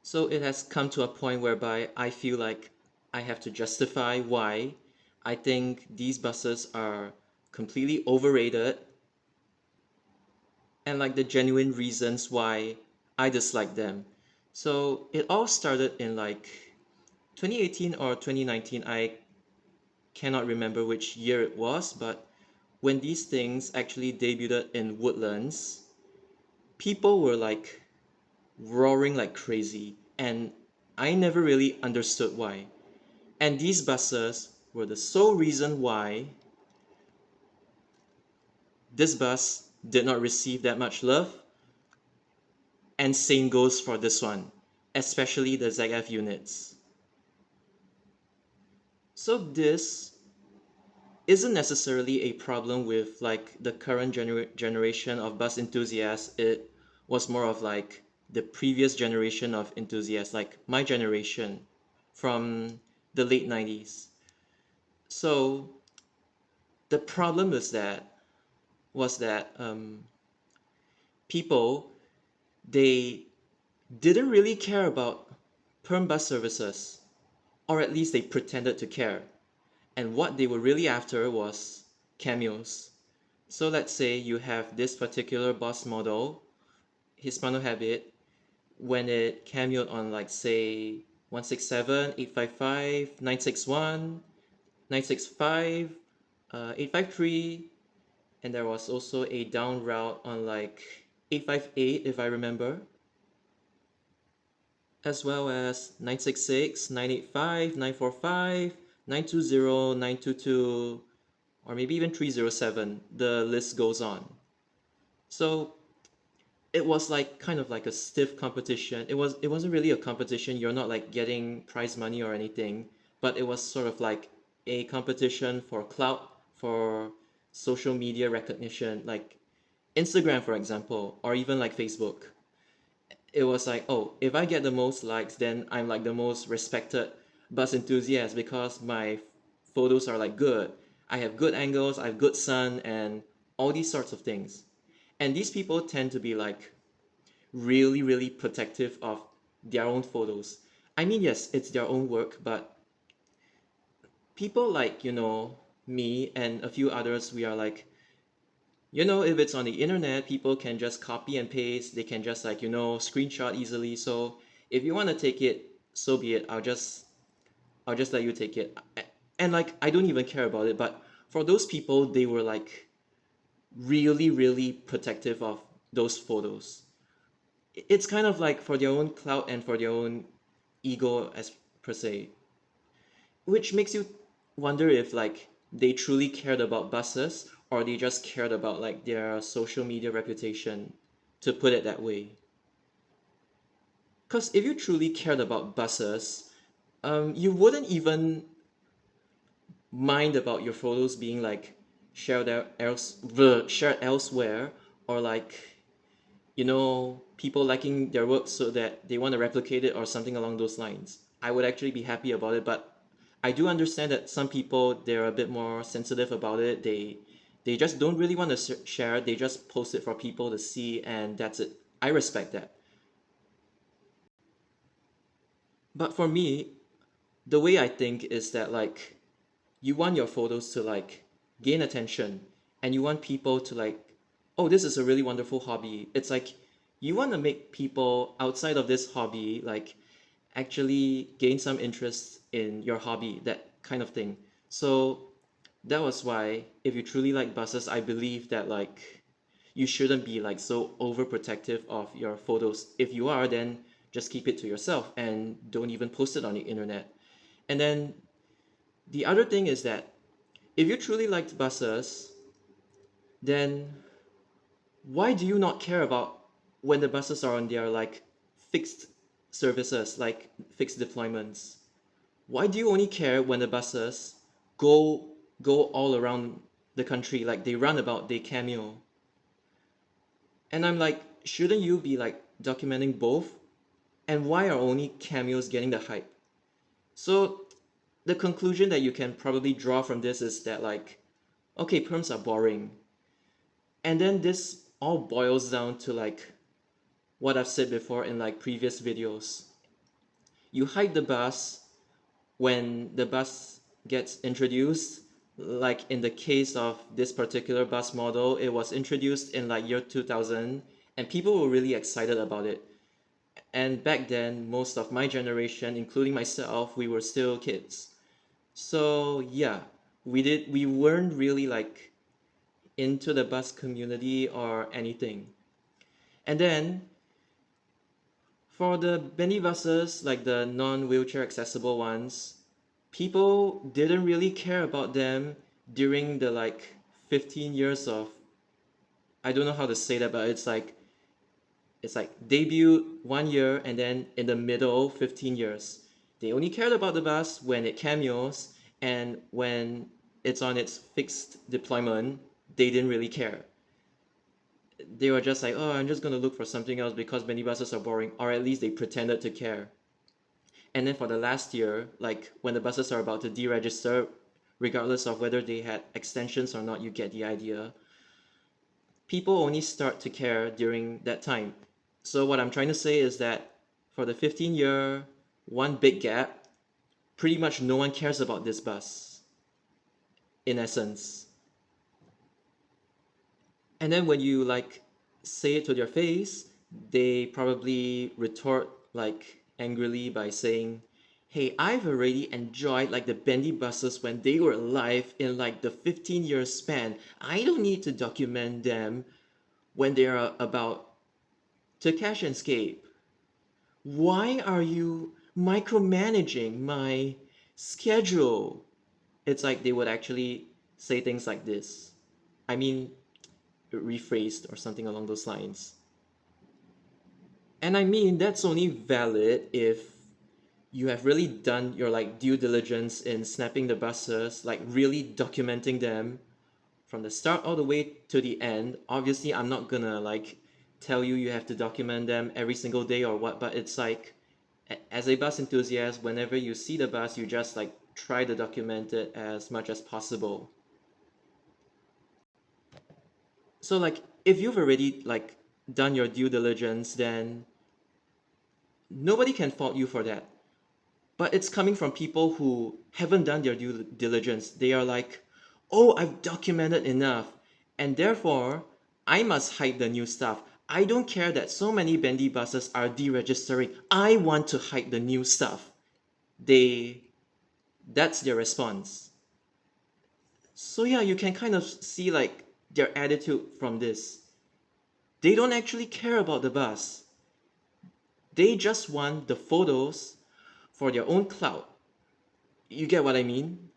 So it has come to a point whereby I feel like I have to justify why I think these buses are completely overrated and like the genuine reasons why I dislike them. So it all started in like 2018 or 2019. I cannot remember which year it was, but when these things actually debuted in Woodlands, people were like roaring like crazy, and I never really understood why. And these buses were the sole reason why this bus did not receive that much love, and same goes for this one, especially the ZF units. So this isn't necessarily a problem with like the current generation of bus enthusiasts. It was more of like the previous generation of enthusiasts, like my generation from the late 90s. So the problem is that was that people, they didn't really care about perm bus services, or at least they pretended to care. And what they were really after was cameos. So let's say you have this particular bus model, Hispano Habit, when it cameoed on like say 167, 855, 961, 965, 853, and there was also a down route on like 858 if I remember, as well as 966, 985, 945, 920, 922, or maybe even 307. The list goes on. So it was like kind of like a stiff competition. It wasn't really a competition. You're not like getting prize money or anything, but it was sort of like a competition for clout, for social media recognition, like Instagram, for example, or even like Facebook. It was like, oh, if I get the most likes, then I'm like the most respected bus enthusiast because my photos are like good. I have good angles, I have good sun, and all these sorts of things. And these people tend to be like really, really protective of their own photos. I mean, yes, it's their own work, but people like, me and a few others, we are like, if it's on the internet, people can just copy and paste. They can just like, screenshot easily. So if you want to take it, so be it. I'll just let you take it. And like, I don't even care about it. But for those people, they were like really, really protective of those photos. It's kind of like for their own clout and for their own ego as per se, which makes you wonder if like they truly cared about buses or they just cared about like their social media reputation, to put it that way. Because if you truly cared about buses, you wouldn't even mind about your photos being like shared elsewhere, or like people liking their work so that they want to replicate it or something along those lines. I would actually be happy about it, but I do understand that some people, they're a bit more sensitive about it. They just don't really want to share it. They just post it for people to see, and that's it. I respect that. But for me, the way I think is that like you want your photos to like gain attention, and you want people to like, oh, this is a really wonderful hobby. It's like you want to make people outside of this hobby like actually gain some interest in your hobby, that kind of thing. So that was why if you truly like buses, I believe that like you shouldn't be like so overprotective of your photos. If you are, then just keep it to yourself and don't even post it on the internet. And then the other thing is that if you truly liked buses, then why do you not care about when the buses are on their like fixed services, like fixed deployments? Why do you only care when the buses go go all around the country, like they run about, they cameo? And I'm like, shouldn't you be like documenting both? And why are only cameos getting the hype? So the conclusion that you can probably draw from this is that like, okay, perms are boring. And then this all boils down to like what I've said before in like previous videos. you hype the bus when the bus gets introduced. Like in the case of this particular bus model, it was introduced in like year 2000 and people were really excited about it. And back then, most of my generation, including myself, we were still kids. So yeah, we weren't really like into the bus community or anything. And then for the bendy buses, like the non-wheelchair accessible ones, people didn't really care about them during the like 15 years of, I don't know how to say that, but it's like debut 1 year and then in the middle 15 years. They only cared about the bus when it cameos, and when it's on its fixed deployment, they didn't really care. They were just like, oh, I'm just gonna look for something else because minibuses are boring, or at least they pretended to care. And then for the last year, like when the buses are about to deregister, regardless of whether they had extensions or not, you get the idea. People only start to care during that time. So what I'm trying to say is that for the 15-year, one big gap, pretty much no one cares about this bus, in essence. And then when you like say it to their face, they probably retort like angrily by saying, hey, I've already enjoyed like the bendy buses when they were alive in like the 15-year span. I don't need to document them when they are about to cash and escape. Why are you micromanaging my schedule? It's like they would actually say things like this. I mean, rephrased or something along those lines. And I mean, that's only valid if you have really done your like due diligence in snapping the buses, like really documenting them from the start all the way to the end. Obviously, I'm not gonna like tell you you have to document them every single day or what, but it's like as a bus enthusiast, whenever you see the bus, you just like try to document it as much as possible. So like if you've already like done your due diligence, then nobody can fault you for that. But it's coming from people who haven't done their due diligence. They are like, oh, I've documented enough, and therefore I must hide the new stuff. I don't care that so many bendy buses are deregistering. I want to hide the new stuff. They That's their response. So yeah, you can kind of see like their attitude from this. They don't actually care about the bus. They just want the photos for their own clout. You get what I mean?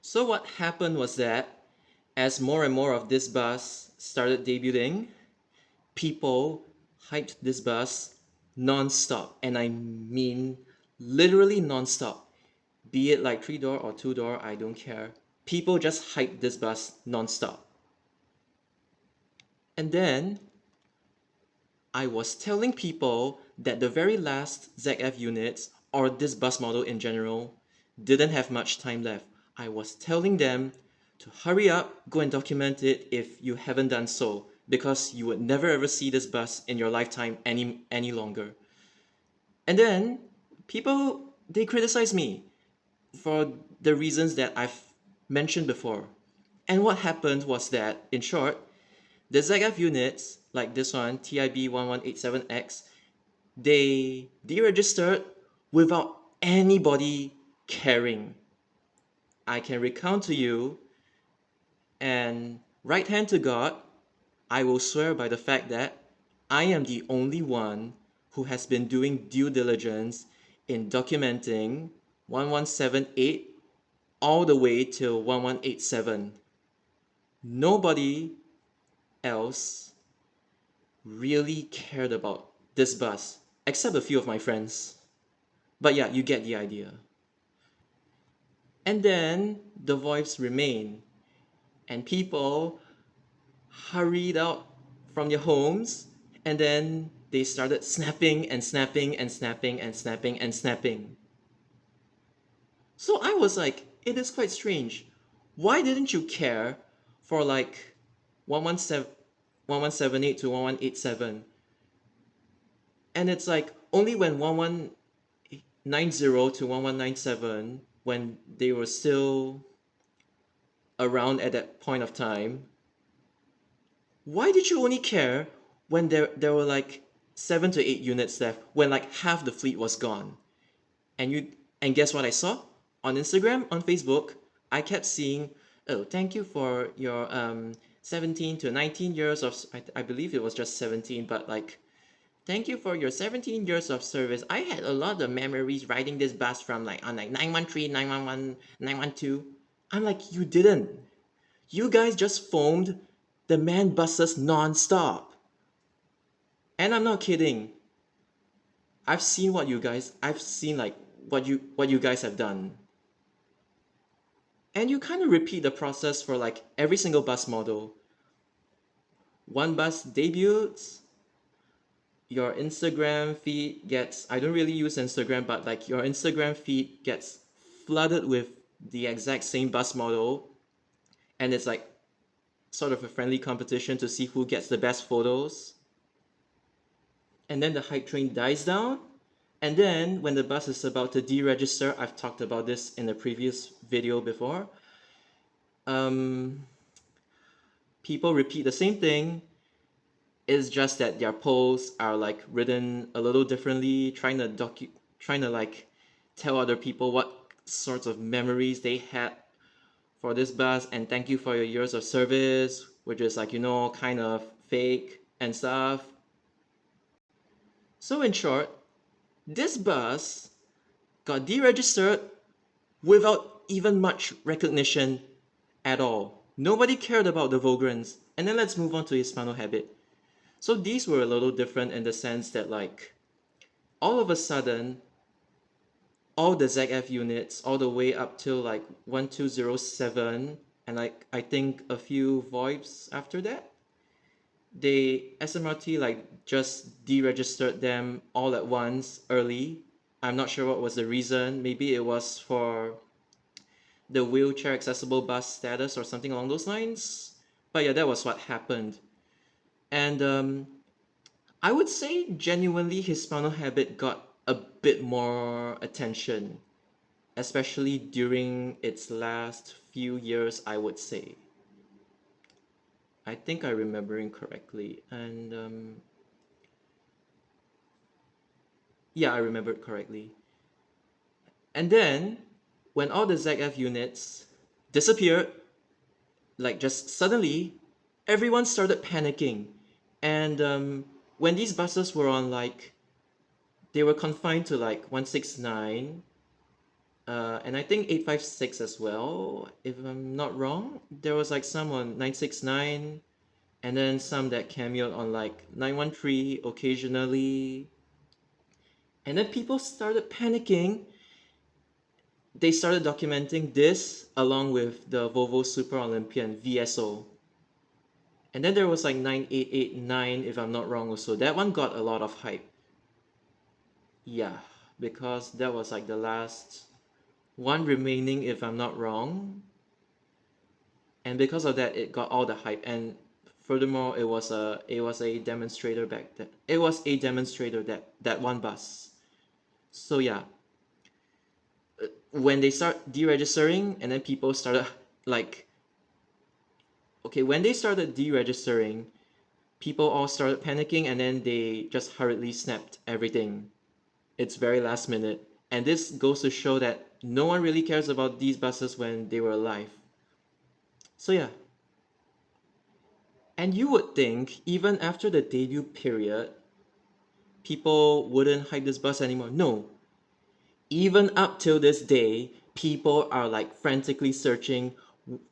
So what happened was that as more and more of this bus started debuting, people hyped this bus non-stop. And I mean literally non-stop. Be it like 3-door or 2-door, I don't care. People just hyped this bus non-stop. And then I was telling people that the very last ZF units, or this bus model in general, didn't have much time left. I was telling them to hurry up, go and document it if you haven't done so, because you would never ever see this bus in your lifetime any longer. And then people, they criticize me for the reasons that I've mentioned before. And what happened was that, in short, the ZF units, like this one, TIB1187X, they deregistered without anybody caring. I can recount to you, and right hand to God, I will swear by the fact that I am the only one who has been doing due diligence in documenting 1178 all the way till 1187. Nobody else really cared about this bus, except a few of my friends. But yeah, you get the idea. And then the voice remained, and people hurried out from their homes, and then they started snapping and snapping and snapping and snapping and snapping. So I was like, it is quite strange. Why didn't you care for like 1178 to 1187? And it's like only when 1190 to 1197, when they were still around at that point of time, why did you only care when there were like 7 to 8 units left, when like half the fleet was gone? And guess what I saw? On Instagram, on Facebook, I kept seeing, oh, thank you for your 17 to 19 years of, I believe it was just 17, but like, thank you for your 17 years of service. I had a lot of memories riding this bus from like on like 913, 911, 912. I'm like, you didn't. You guys just foamed the man buses non-stop. And I'm not kidding. I've seen like what you guys have done. And you kind of repeat the process for like every single bus model. One bus debuts, your Instagram feed gets, I don't really use Instagram, but like your Instagram feed gets flooded with the exact same bus model. And it's like sort of a friendly competition to see who gets the best photos. And then the hype train dies down. And then when the bus is about to deregister, I've talked about this in a previous video before, um, people repeat the same thing. It's just that their posts are like written a little differently, trying to like tell other people what sorts of memories they had for this bus and thank you for your years of service, which is like, kind of fake and stuff. So in short, this bus got deregistered without even much recognition at all. Nobody cared about the Vograns. And then let's move on to Hispano Habit. So these were a little different in the sense that like all of a sudden, all the ZF units all the way up till like 1207 and like I think a few VoIPs after that, they SMRT like just deregistered them all at once early. I'm not sure what was the reason. Maybe it was for the wheelchair accessible bus status or something along those lines. But yeah, that was what happened. And I would say genuinely Hispano Habit got a bit more attention, especially during its last few years, I would say. I think I'm remembering correctly. And yeah, I remembered correctly. And then when all the ZF units disappeared, like just suddenly, everyone started panicking. And when these buses were on like, they were confined to like 169, and I think 856 as well, if I'm not wrong. There was like some on 969, and then some that cameoed on like 913 occasionally. And then people started panicking. They started documenting this along with the Volvo Super Olympian VSO. And then there was like 9889, if I'm not wrong, also. That one got a lot of hype. Yeah, because that was like the last one remaining, if I'm not wrong. And because of that, it got all the hype. And furthermore, it was a demonstrator back then. It was a demonstrator, that one bus. So yeah, when they start deregistering, and then people started like, okay, when they started deregistering, people all started panicking, and then they just hurriedly snapped everything. It's very last minute. And this goes to show that no one really cares about these buses when they were alive. So yeah. And you would think even after the debut period, people wouldn't hype this bus anymore. No. Even up till this day, people are like frantically searching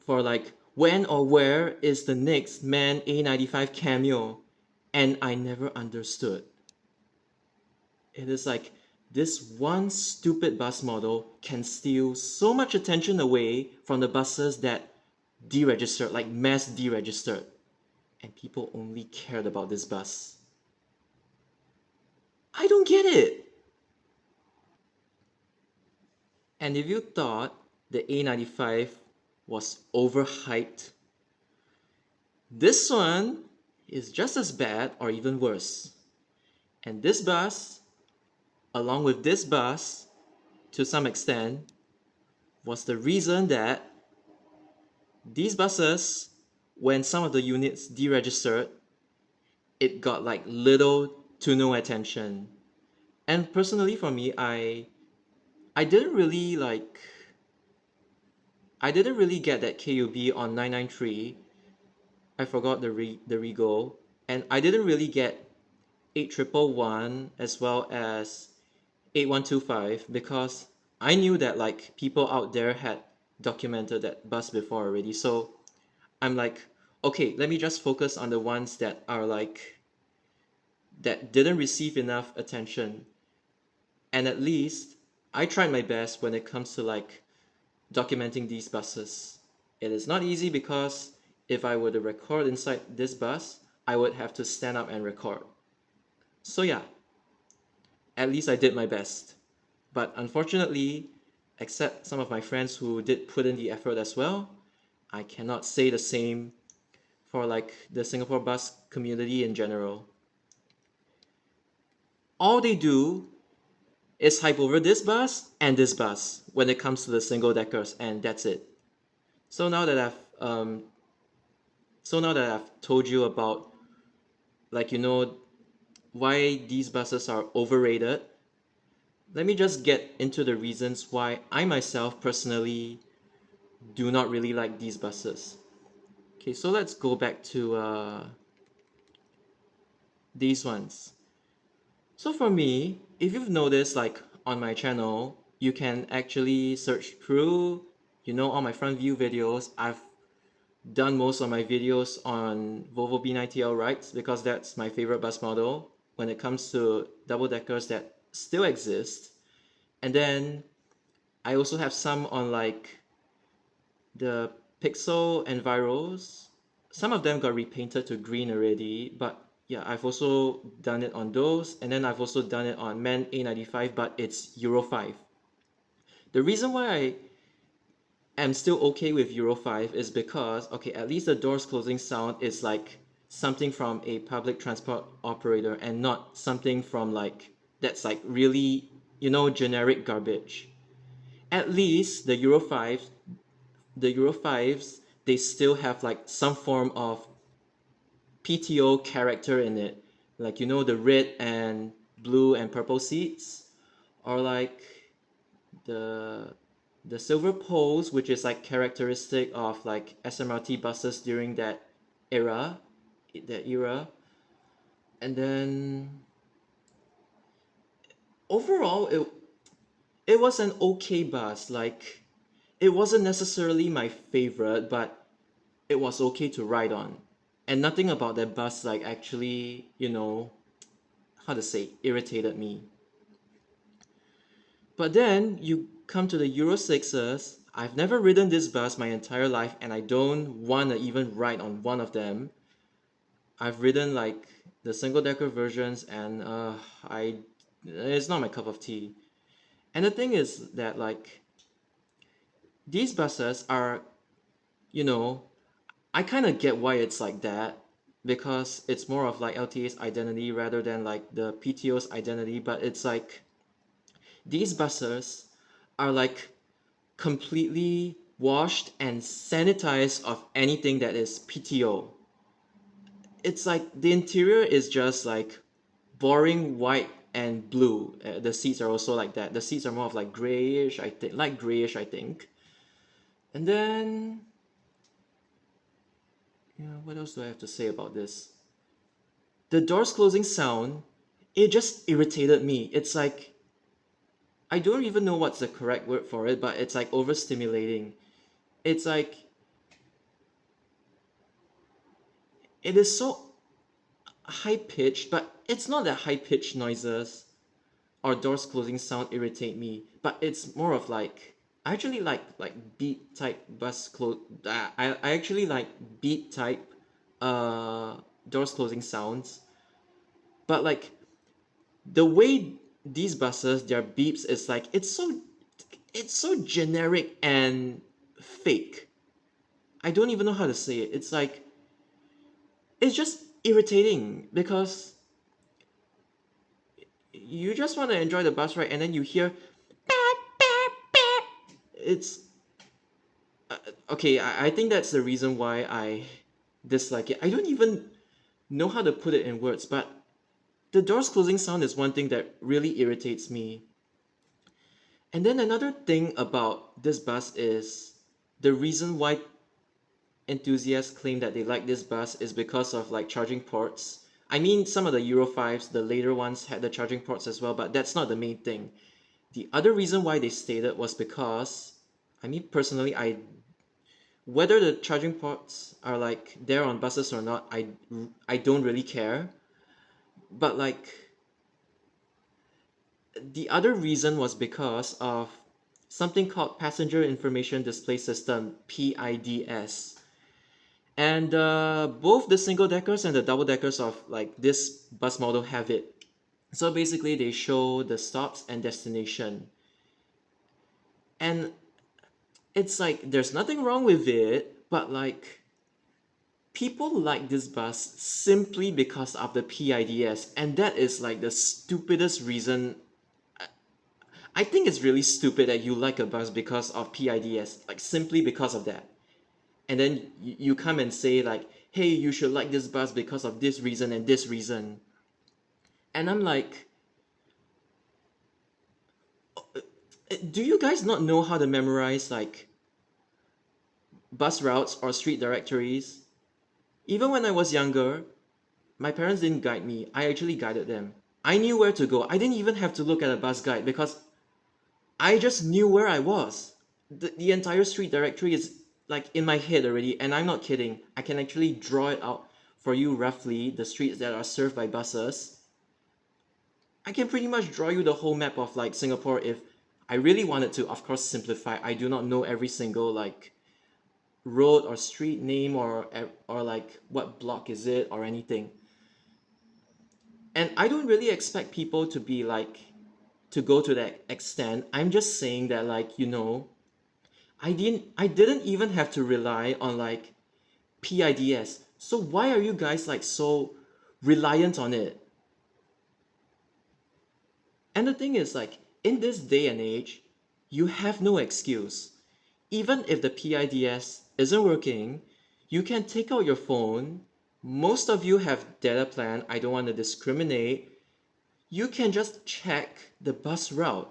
for like when or where is the next MAN A95 cameo. And I never understood. It is like this one stupid bus model can steal so much attention away from the buses that deregistered, like mass deregistered, and people only cared about this bus. I don't get it. And if you thought the A95 was overhyped, this one is just as bad or even worse. And this bus, along with this bus, to some extent, was the reason that these buses, when some of the units deregistered, it got like little to no attention. And personally for me, I didn't really like I didn't really get that KUB on 993. I forgot the Regal, and I didn't really get 8111 as well as 8125 because I knew that like people out there had documented that bus before already. So I'm like, okay, let me just focus on the ones that are like that didn't receive enough attention. And at least I tried my best when it comes to like documenting these buses. It is not easy because if I were to record inside this bus, I would have to stand up and record. So yeah, at least I did my best. But unfortunately, except some of my friends who did put in the effort as well, I cannot say the same for like the Singapore bus community in general. All they do is hype over this bus and this bus when it comes to the single deckers, and that's it. So now that I've told you about like why these buses are overrated, let me just get into the reasons why I myself personally do not really like these buses. Okay, so let's go back to these ones. So for me, if you've noticed like on my channel, you can actually search through, all my front view videos. I've done most of my videos on Volvo B90L rides because that's my favorite bus model when it comes to double deckers that still exist. And then I also have some on like the Pixel Enviros. Some of them got repainted to green already, but yeah, I've also done it on those. And then I've also done it on MAN A95, but it's Euro 5. The reason why I am still okay with Euro 5 is because, okay, at least the doors closing sound is like something from a public transport operator and not something from like, that's like really, generic garbage. At least the Euro 5s, they still have like some form of PTO character in it. Like, the red and blue and purple seats, or like the the silver poles, which is like characteristic of like SMRT buses during era, that era. And then overall, it was an okay bus. Like, it wasn't necessarily my favorite, but it was okay to ride on. And nothing about that bus like actually, how to say, irritated me. But then you come to the Euro 6s. I've never ridden this bus my entire life and I don't want to even ride on one of them. I've ridden like the single decker versions and I it's not my cup of tea. And the thing is that like these buses are, you know, I kind of get why it's like that because it's more of like LTA's identity rather than like the PTO's identity, but it's like these buses are like completely washed and sanitized of anything that is PTO. It's like the interior is just like boring white and blue. The seats are also like that. The seats are more of like grayish, I think, like grayish, I think. And then, yeah, what else do I have to say about this? The doors closing sound, it just irritated me. It's like, I don't even know what's the correct word for it, but it's like overstimulating. It's like, it is so high pitched, but it's not that high pitched noises or doors closing sound irritate me, but it's more of like I actually like beat type bus close. I actually like beat type doors closing sounds, but like the way these buses their beeps is like it's so generic and fake. I don't even know how to say it. It's like it's just irritating because you just want to enjoy the bus ride, and then you hear beep, beep, beep. It's okay. I think that's the reason why I dislike it. I don't even know how to put it in words, but the doors closing sound is one thing that really irritates me. And then another thing about this bus is the reason why enthusiasts claim that they like this bus is because of like charging ports. I mean, some of the Euro 5s, the later ones, had the charging ports as well, but that's not the main thing. The other reason why they stated was because, I mean, personally, whether the charging ports are like there on buses or not, I don't really care. But like, the other reason was because of something called Passenger Information Display System, PIDS. And both the single deckers and the double deckers of like this bus model have it. So basically, they show the stops and destination. And it's like there's nothing wrong with it, but like people like this bus simply because of the PIDS, and that is like the stupidest reason. I think it's really stupid that you like a bus because of PIDS, like simply because of that. And then you come and say like, hey, you should like this bus because of this reason and this reason. And I'm like, do you guys not know how to memorize like bus routes or street directories? Even when I was younger, my parents didn't guide me. I actually guided them. I knew where to go. I didn't even have to look at a bus guide because I just knew where I was. The entire street directory is like in my head already, and I'm not kidding. I can actually draw it out for you roughly, the streets that are served by buses. I can pretty much draw you the whole map of like Singapore if I really wanted to, of course, simplify. I do not know every single like road or street name or like what block is it or anything. And I don't really expect people to be like to go to that extent. I'm just saying that like, I didn't even have to rely on like PIDS. So why are you guys like so reliant on it? And the thing is like in this day and age, you have no excuse. Even if the PIDS isn't working, you can take out your phone. Most of you have data plan. I don't want to discriminate. You can just check the bus route.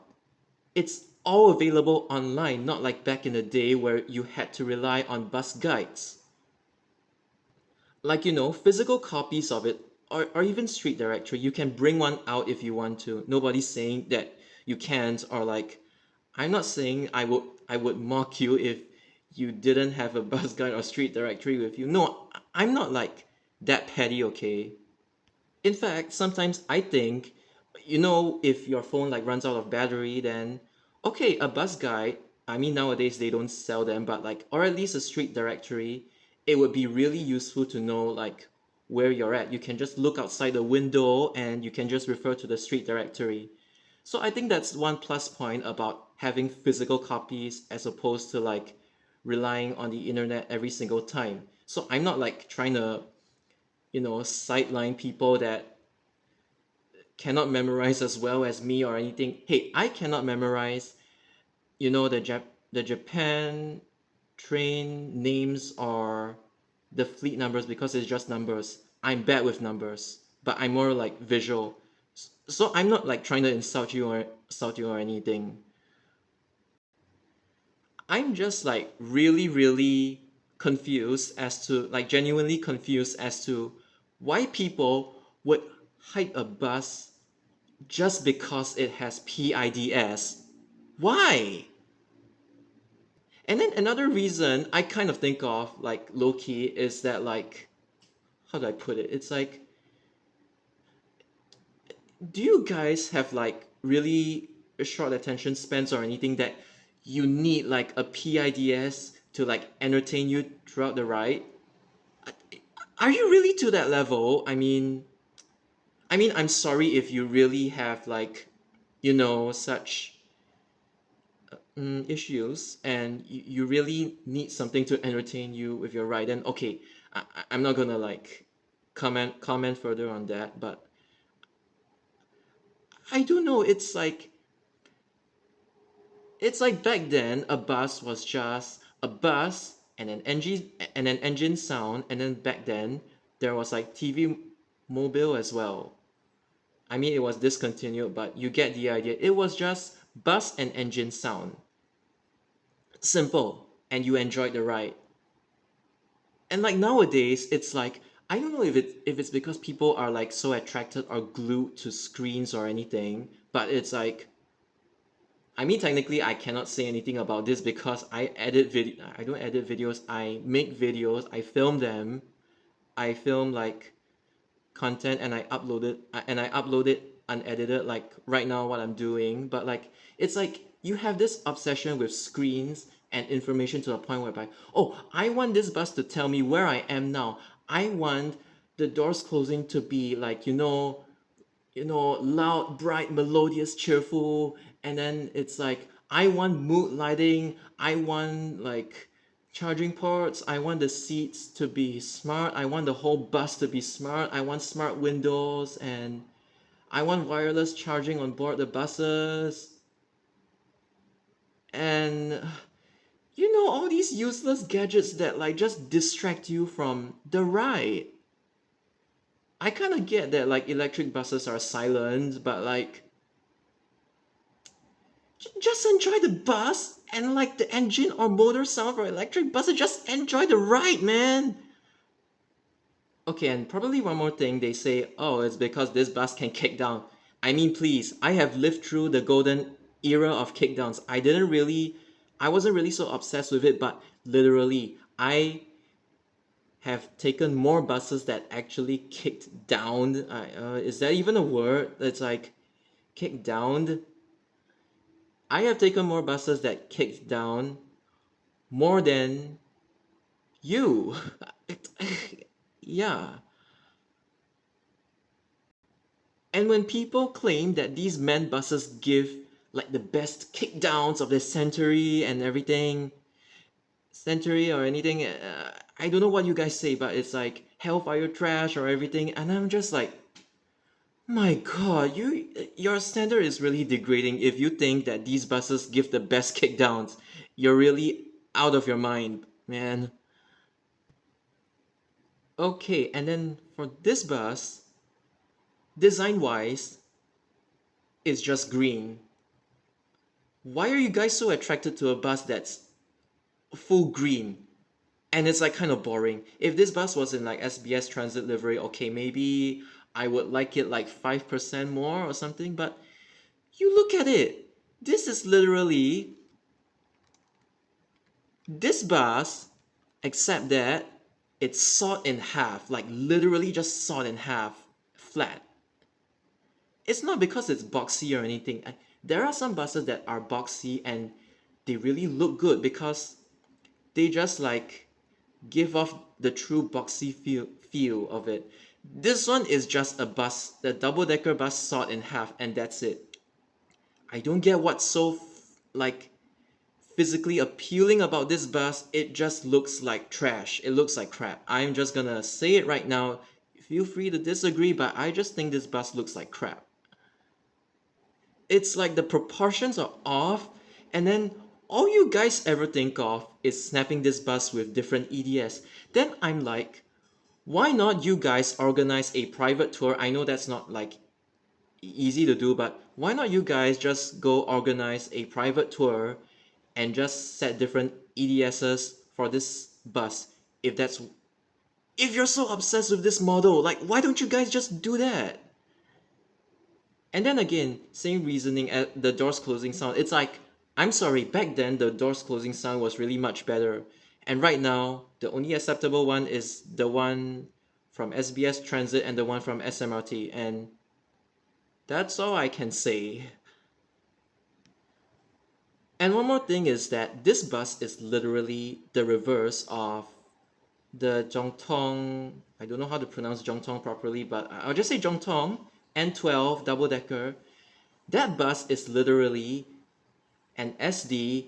It's all available online, not like back in the day where you had to rely on bus guides. Like, physical copies of it, or even street directory, you can bring one out if you want to. Nobody's saying that you can't, or like, I'm not saying I would mock you if you didn't have a bus guide or street directory with you. No, I'm not like that petty, okay? In fact, sometimes I think, if your phone like runs out of battery, then okay, a bus guide. I mean, nowadays they don't sell them, but like, or at least a street directory, it would be really useful to know like where you're at. You can just look outside the window and you can just refer to the street directory. So I think that's one plus point about having physical copies as opposed to like relying on the internet every single time. So I'm not like trying to, sideline people that cannot memorize as well as me or anything. Hey, I cannot memorize, the Japan train names or the fleet numbers because it's just numbers. I'm bad with numbers, but I'm more like visual. So I'm not like trying to insult you or anything. I'm just like really, really confused as to like genuinely confused as to why people would hike a bus just because it has PIDS. Why? And then another reason I kind of think of like low key is that like how do I put it? It's like, do you guys have like really short attention spans or anything that you need like a PIDS to like entertain you throughout the ride? Are you really to that level? I mean, I'm sorry if you really have like, such issues and you really need something to entertain you with your ride. Then okay, I'm not gonna like comment further on that, but I don't know, it's like back then a bus was just a bus and an engine sound, and then back then there was like TV mobile as well. I mean, it was discontinued, but you get the idea. It was just bus and engine sound. Simple, and you enjoyed the ride. And like nowadays, it's like I don't know if it's because people are like so attracted or glued to screens or anything, but it's like I mean technically I cannot say anything about this because I don't edit videos, I make videos, I film them. I film like content and I upload it unedited like right now what I'm doing, but like it's like you have this obsession with screens and information to the point whereby, oh, I want this bus to tell me where I am now. I want the doors closing to be like, loud, bright, melodious, cheerful, and then it's like I want mood lighting, I want like charging ports, I want the seats to be smart, I want the whole bus to be smart, I want smart windows, and I want wireless charging on board the buses, and all these useless gadgets that like just distract you from the ride. I kind of get that like electric buses are silent, but like just enjoy the bus and like the engine or motor sound for electric buses. Just enjoy the ride, man. Okay, and probably one more thing they say, oh, it's because this bus can kick down. I mean, please, I have lived through the golden era of kickdowns. I wasn't really so obsessed with it, but literally, I have taken more buses that actually kicked down. Is that even a word? It's like kicked down. I have taken more buses that kicked down more than you. Yeah. And when people claim that these man buses give like the best kickdowns of the century and everything, century or anything, I don't know what you guys say, but it's like hellfire trash or everything, and I'm just like, my God, your standard is really degrading if you think that these buses give the best kickdowns. You're really out of your mind, man. Okay, and then for this bus, design wise, it's just green. Why are you guys so attracted to a bus that's full green? And it's like kind of boring. If this bus was in like SBS transit livery, okay, maybe I would like it like 5% more or something, but you look at it. This is literally this bus, except that it's sawed in half, like literally just sawed in half, flat. It's not because it's boxy or anything. There are some buses that are boxy and they really look good because they just like give off the true boxy feel of it. This one is just a bus, the double-decker bus sawed in half, and that's it. I don't get what's so like physically appealing about this bus. It just looks like trash. It looks like crap. I'm just gonna say it right now. Feel free to disagree, but I just think this bus looks like crap. It's like the proportions are off, and then all you guys ever think of is snapping this bus with different EDS. Then I'm like, why not you guys organize a private tour? I know that's not like easy to do, but why not you guys just go organize a private tour and just set different EDSs for this bus? If you're so obsessed with this model, like why don't you guys just do that? And then again, same reasoning at the doors closing sound. It's like, I'm sorry, back then the doors closing sound was really much better. And right now, the only acceptable one is the one from SBS Transit and the one from SMRT. And that's all I can say. And one more thing is that this bus is literally the reverse of the Zhongtong. I don't know how to pronounce Zhongtong properly, but I'll just say Zhongtong N12 double decker. That bus is literally an SD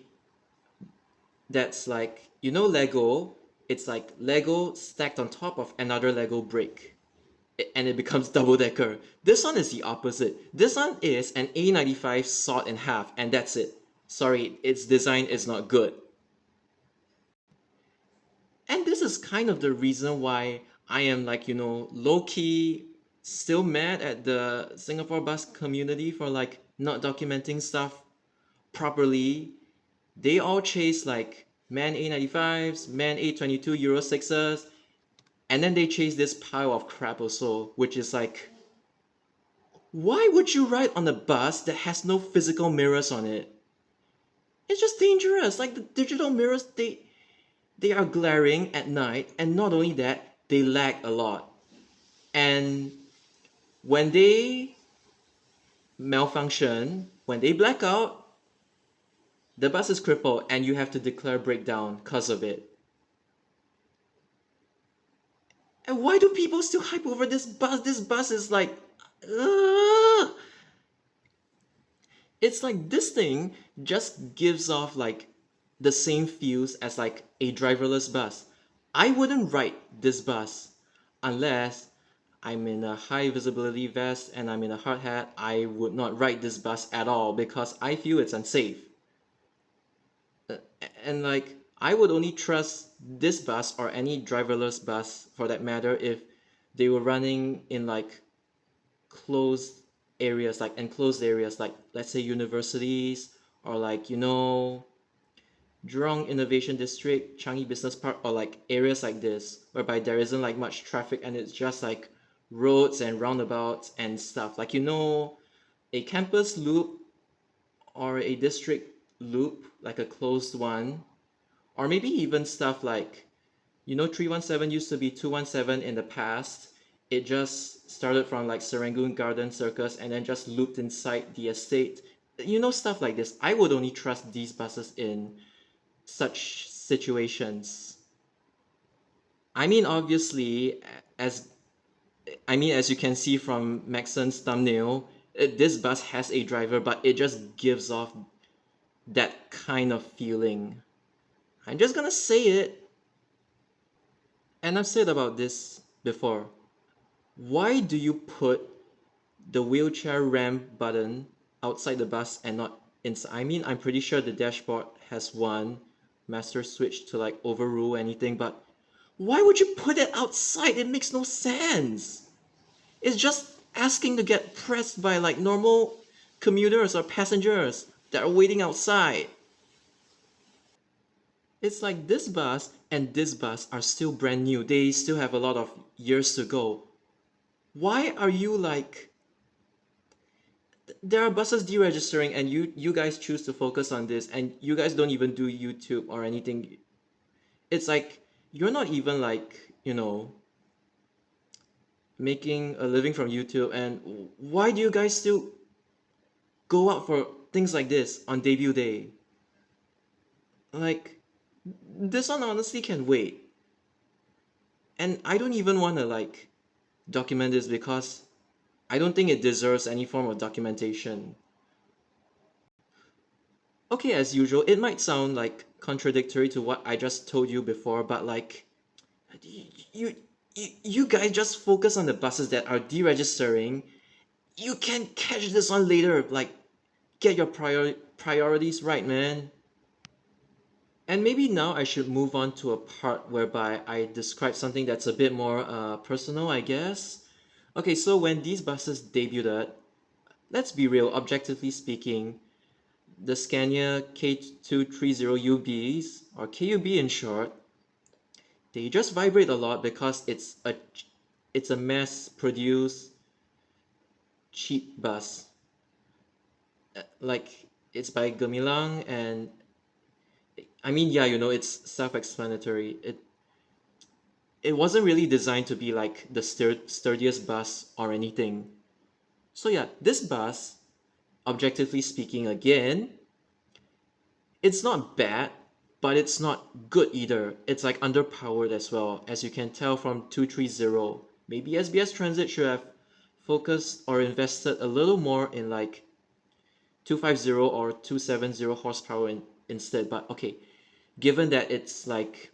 that's like, Lego? It's like Lego stacked on top of another Lego brick. and it becomes double decker. This one is the opposite. This one is an A95 sawed in half, and that's it. Sorry, its design is not good. And this is kind of the reason why I am like, low key still mad at the Singapore bus community for like not documenting stuff properly. They all chase like man A95s, man A22 Euro 6s, and then they chase this pile of crap also, which is like, why would you ride on a bus that has no physical mirrors on it? It's just dangerous. Like the digital mirrors, they are glaring at night, and not only that, they lag a lot. And when they malfunction, when they black out, the bus is crippled and you have to declare breakdown because of it. And why do people still hype over this bus? This bus is like, ugh. It's like this thing just gives off like the same feels as like a driverless bus. I wouldn't ride this bus unless I'm in a high visibility vest and I'm in a hard hat. I would not ride this bus at all because I feel it's unsafe. And like I would only trust this bus or any driverless bus for that matter if they were running in like closed areas, like enclosed areas, like let's say universities or like Jurong Innovation District, Changi Business Park, or like areas like this whereby there isn't like much traffic and it's just like roads and roundabouts and stuff, like a campus loop or a district loop, like a closed one, or maybe even stuff like 317 used to be 217 in the past. It just started from like Serangoon Garden Circus and then just looped inside the estate. Stuff like this. I would only trust these buses in such situations. I mean, obviously, as as you can see from Maxon's thumbnail, this bus has a driver, but it just gives off that kind of feeling. I'm just gonna say it, and I've said about this before. Why do you put the wheelchair ramp button outside the bus and not inside? I mean, I'm pretty sure the dashboard has one master switch to like overrule anything, but why would you put it outside? It makes no sense. It's just asking to get pressed by like normal commuters or passengers that are waiting outside. It's like this bus and this bus are still brand new. They still have a lot of years to go. Why are you like, there are buses deregistering and you guys choose to focus on this and you guys don't even do YouTube or anything. It's like you're not even like, making a living from YouTube, and why do you guys still go out for things like this on debut day? Like this one honestly can wait. And I don't even want to like document this because I don't think it deserves any form of documentation. Okay, as usual, it might sound like contradictory to what I just told you before, but like you you guys just focus on the buses that are deregistering. You can catch this one later. Like, get your priorities right, man. And maybe now I should move on to a part whereby I describe something that's a bit more personal, I guess. Okay, so when these buses debuted, let's be real, objectively speaking, the Scania K230UBs, or KUB in short, they just vibrate a lot because it's a mass-produced cheap bus. Like it's by Gemilang, and I mean, yeah, it's self-explanatory. It wasn't really designed to be like the sturdiest bus or anything. So yeah, this bus, objectively speaking, again, it's not bad, but it's not good either. It's like underpowered as well, as you can tell from 230. Maybe SBS Transit should have focused or invested a little more in like 250 or 270 horsepower instead. But okay, given that it's like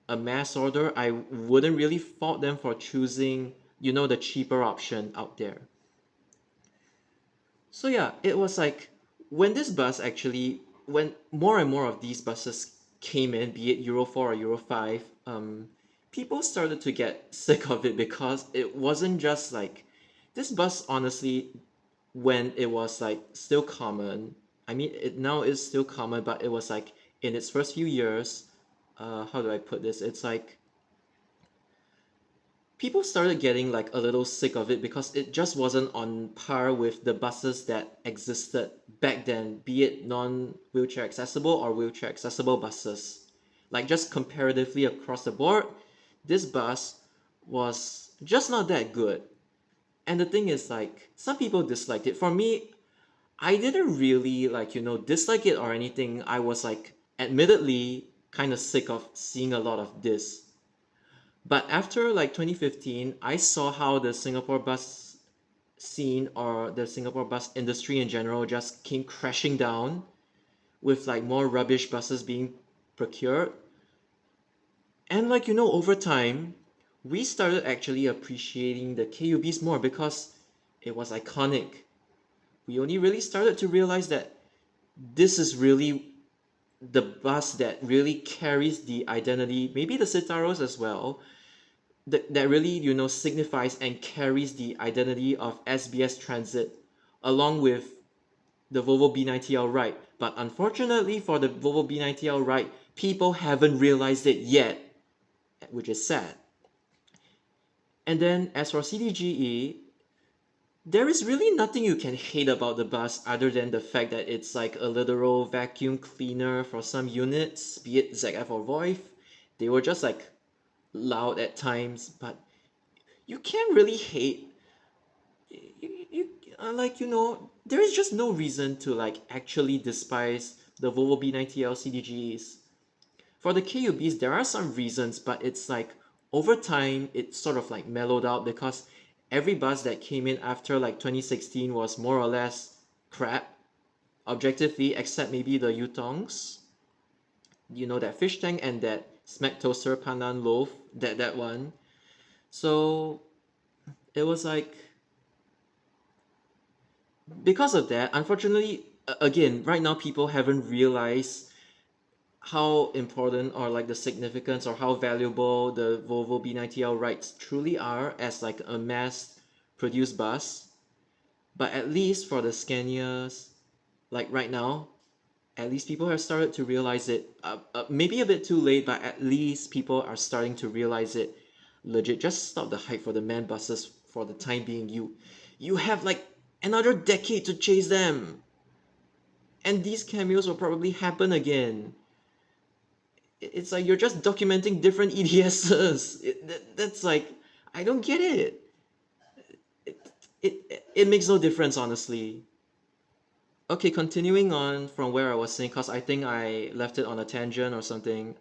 a mass order, I wouldn't really fault them for choosing you know, the cheaper option out there. So yeah, it was like when this bus actually, when more and more of these buses came in, be it Euro 4 or Euro 5, people started to get sick of it because it wasn't just like this bus, honestly, when it was like still common. I mean, it now is still common, but it was like in its first few years, how do I put this? It's like people started getting like a little sick of it because it just wasn't on par with the buses that existed back then, be it non-wheelchair accessible or wheelchair accessible buses. Like just comparatively across the board, this bus was just not that good. And the thing is like some people disliked it. For me, I didn't really like, dislike it or anything. I was like admittedly kind of sick of seeing a lot of this. But after like 2015, I saw how the Singapore bus scene or the Singapore bus industry in general just came crashing down with like more rubbish buses being procured. And like, over time, we started actually appreciating the KUBs more because it was iconic. We only really started to realize that this is really the bus that really carries the identity, maybe the Citaros as well, that really signifies and carries the identity of SBS Transit along with the Volvo B90L Ride. But unfortunately for the Volvo B90L Ride, people haven't realized it yet, which is sad. And then as for CDGE, there is really nothing you can hate about the bus other than the fact that it's like a literal vacuum cleaner for some units, be it ZF or VoIF. They were just like loud at times, but you can't really hate. Like, there is just no reason to like actually despise the Volvo B90L CDGs. For the KUBs, there are some reasons, but it's like over time it sort of like mellowed out because every bus that came in after like 2016 was more or less crap, objectively, except maybe the Yutongs. That fish tank and that smack toaster pandan loaf, that one. So it was like because of that, unfortunately, again, right now people haven't realized how important or like the significance or how valuable the Volvo B90L rides truly are as like a mass produced bus. But at least for the Scanias, like right now, at least people have started to realize it. Maybe a bit too late, but at least people are starting to realize it. Legit, just stop the hype for the man buses for the time being. You have like another decade to chase them, and these cameos will probably happen again. It's like you're just documenting different EDSs. That's like I don't get it. It makes no difference, honestly. Okay, continuing on from where I was saying, because I think I left it on a tangent or something.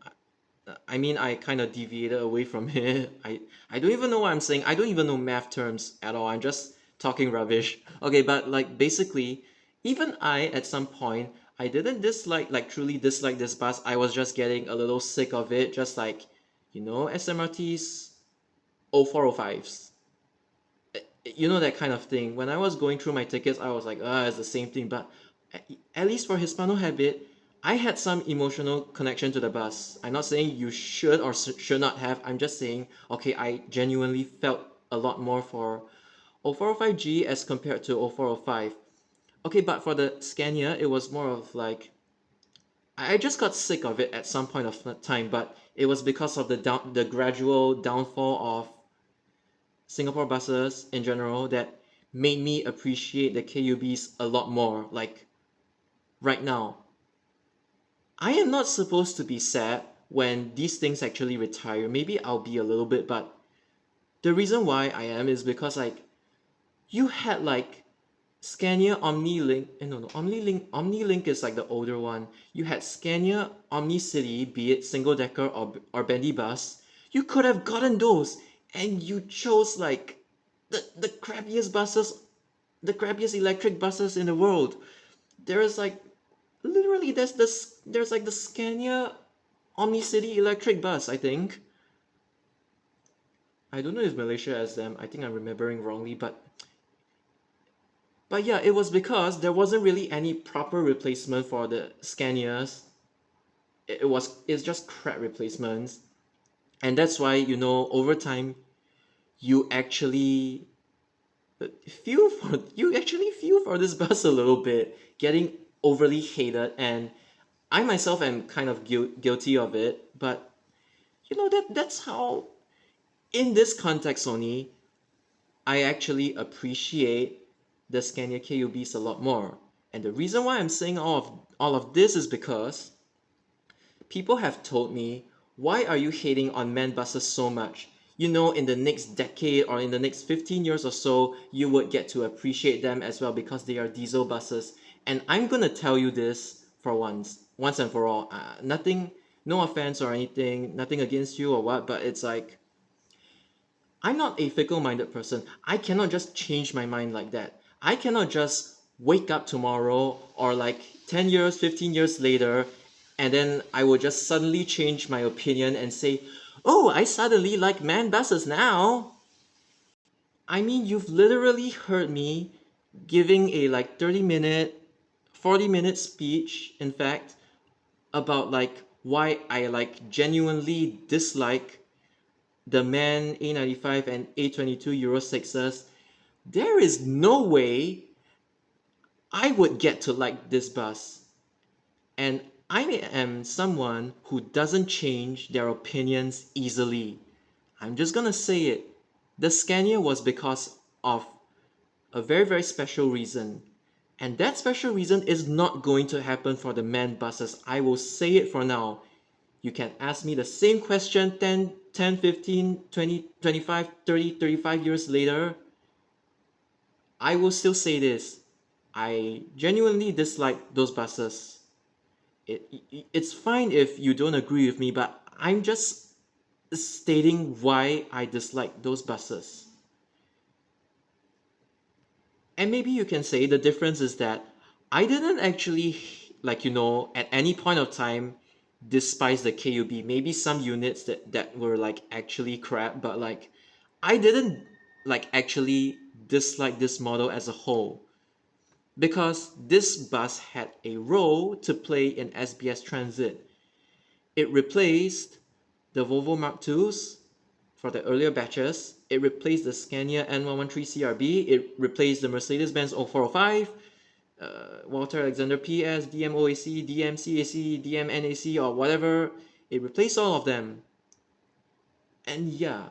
I mean, I kind of deviated away from it. I don't even know what I'm saying. I don't even know math terms at all. I'm just talking rubbish. Okay, but like basically, even I at some point, I didn't like truly dislike this bus. I was just getting a little sick of it, just like, SMRT's 0405s. That kind of thing. When I was going through my tickets, I was like, it's the same thing. But at least for Hispano Habit, I had some emotional connection to the bus. I'm not saying you should or should not have. I'm just saying, okay, I genuinely felt a lot more for 0405G as compared to 0405. Okay, but for the Scania, it was more of like I just got sick of it at some point of time, but it was because of the gradual downfall of Singapore buses in general that made me appreciate the KUBs a lot more. Like right now, I am not supposed to be sad when these things actually retire. Maybe I'll be a little bit, but the reason why I am is because like you had like Scania OmniLink, no, OmniLink is like the older one. You had Scania OmniCity, be it single decker or bendy bus. You could have gotten those, and you chose like the crappiest buses, the crappiest electric buses in the world. There is like literally there's like the Scania OmniCity electric bus, I think. I don't know if Malaysia has them. I think I'm remembering wrongly, but yeah, it was because there wasn't really any proper replacement for the Scanias. It's just crap replacements, and that's why over time you actually feel for this bus a little bit, getting overly hated, and I myself am kind of guilty of it. But that's how, in this context only, I actually appreciate the Scania KUBs a lot more. And the reason why I'm saying all of this is because people have told me, why are you hating on man buses so much? In the next decade or in the next 15 years or so, you would get to appreciate them as well because they are diesel buses. And I'm gonna tell you this for once and for all. Nothing, no offense or anything, nothing against you or what, but it's like, I'm not a fickle-minded person. I cannot just change my mind like that. I cannot just wake up tomorrow or like 10 years, 15 years later, and then I will just suddenly change my opinion and say, oh, I suddenly like man buses now. I mean, you've literally heard me giving a like 30-minute, 40-minute speech, in fact, about like why I like genuinely dislike the MAN A95 and A22 Euro 6s. There is no way I would get to like this bus. And I am someone who doesn't change their opinions easily. I'm just gonna say it. The Scania was because of a very, very special reason. And that special reason is not going to happen for the MAN buses. I will say it for now. You can ask me the same question 10, 15, 20, 25, 30, 35 years later. I will still say this. I genuinely dislike those buses. It's fine if you don't agree with me, but I'm just stating why I dislike those buses. And maybe you can say the difference is that I didn't actually, at any point of time, despise the KUB. Maybe some units that were like actually crap, but like I didn't like actually dislike this model as a whole, because this bus had a role to play in SBS transit. It replaced the Volvo Mark IIs for the earlier batches. It replaced the Scania N113 CRB. It replaced the Mercedes-Benz 0405, Walter Alexander PS, DMOAC, DMCAC, DMNAC, or whatever. It replaced all of them. And yeah,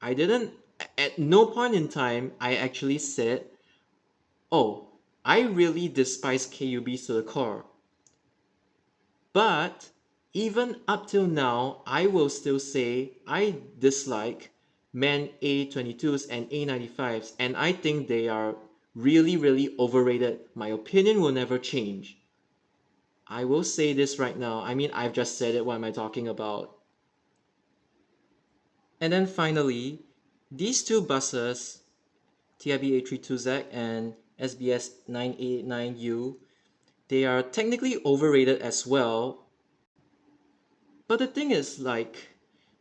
I didn't, at no point in time, I actually said, oh, I really despise KUBs to the core. But even up till now, I will still say I dislike MAN A22s and A95s, and I think they are really, really overrated. My opinion will never change. I will say this right now. I mean, I've just said it. What am I talking about? And then finally, these two buses, TIB A32Z and SBS 989U, they are technically overrated as well. But the thing is, like,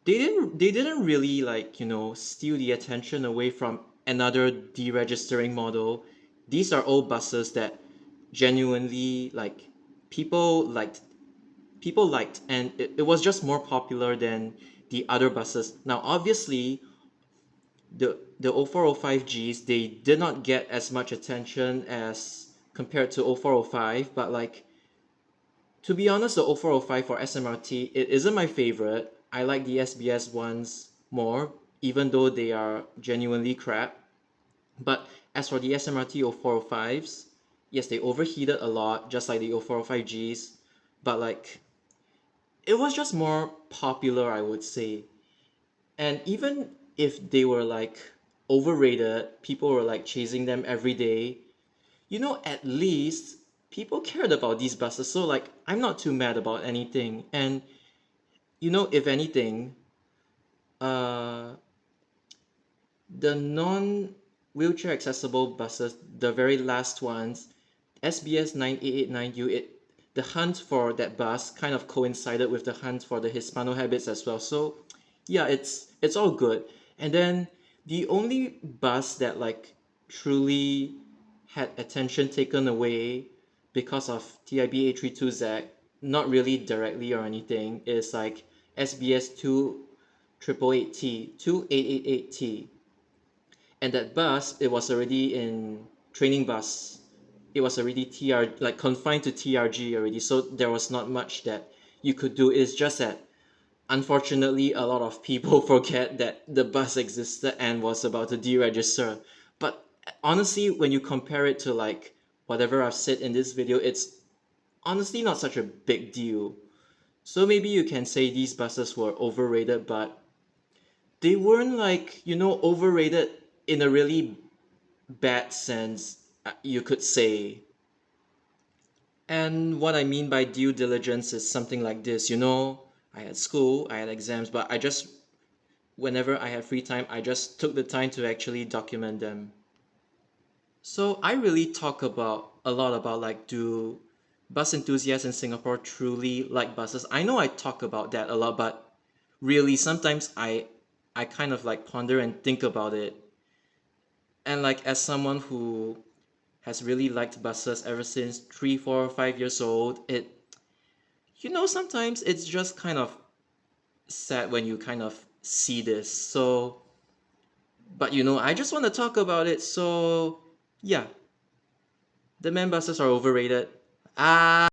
they didn't really steal the attention away from another deregistering model. These are all buses that genuinely people liked, and it was just more popular than the other buses. Now obviously the 0405Gs, they did not get as much attention as compared to 0405, but like, to be honest, the 0405 for SMRT, it isn't my favorite. I like the SBS ones more, even though they are genuinely crap. But as for the SMRT 0405s, yes, they overheated a lot, just like the 0405Gs. But like, it was just more popular, I would say. And even if they were like overrated, people were like chasing them every day, at least people cared about these buses. So like, I'm not too mad about anything. And if anything, uh, the non-wheelchair accessible buses, the very last ones, SBS 9889U, the hunt for that bus kind of coincided with the hunt for the Hispano habits as well. So yeah, it's all good. And then the only bus that like truly had attention taken away because of TIB A32Z, not really directly or anything, is like SBS 2888T, 2888T. And that bus, it was already in training bus. It was already like confined to TRG already, so there was not much that you could do. It's just that unfortunately, a lot of people forget that the bus existed and was about to deregister. But honestly, when you compare it to like whatever I've said in this video, it's honestly not such a big deal. So maybe you can say these buses were overrated, but they weren't like, overrated in a really bad sense, you could say. And what I mean by due diligence is something like this, I had school, I had exams, but whenever I had free time, I just took the time to actually document them. So I really talk about a lot about like, do bus enthusiasts in Singapore truly like buses? I know I talk about that a lot, but really sometimes I kind of like ponder and think about it. And like as someone who has really liked buses ever since 3, 4, 5 years old, sometimes it's just kind of sad when you kind of see this. So but I just want to talk about it. So yeah, the man buses are overrated. Ah.